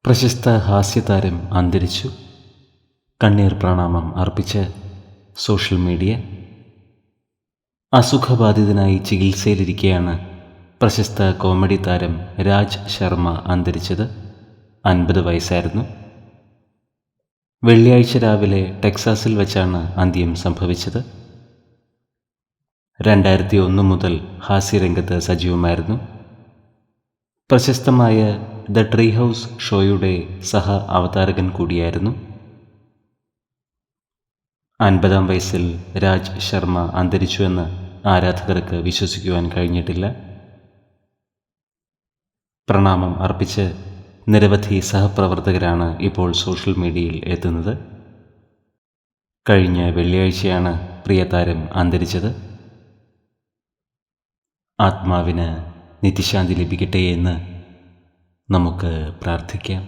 പ്രശസ്ത ഹാസ്യതാരം അന്തരിച്ചു. കണ്ണീർ പ്രണാമം അർപ്പിച്ച് സോഷ്യൽ മീഡിയ. അസുഖബാധിതനായി ചികിത്സയിലിരിക്കെയാണ് പ്രശസ്ത കോമഡി താരം രാജ് ശർമ്മ അന്തരിച്ചത്. 50 വയസ്സായിരുന്നു. വെള്ളിയാഴ്ച രാവിലെ ടെക്സാസിൽ വച്ചാണ് അന്ത്യം സംഭവിച്ചത്. 2001 മുതൽ ഹാസ്യരംഗത്ത് സജീവമായിരുന്നു. പ്രശസ്തമായ ദ ട്രീ ഹൗസ് ഷോയുടെ സഹ അവതാരകൻ കൂടിയായിരുന്നു. 50-ാം വയസ്സിൽ രാജ് ശർമ്മ അന്തരിച്ചുവെന്ന് ആരാധകർക്ക് വിശ്വസിക്കുവാൻ കഴിഞ്ഞിട്ടില്ല. പ്രണാമം അർപ്പിച്ച് നിരവധി സഹപ്രവർത്തകരാണ് ഇപ്പോൾ സോഷ്യൽ മീഡിയയിൽ എത്തുന്നത്. കഴിഞ്ഞ വെള്ളിയാഴ്ചയാണ് പ്രിയതാരം അന്തരിച്ചത്. ആത്മാവിന് നിത്യശാന്തി ലഭിക്കട്ടെ എന്ന് നമുക്ക് പ്രാർത്ഥിക്കാം.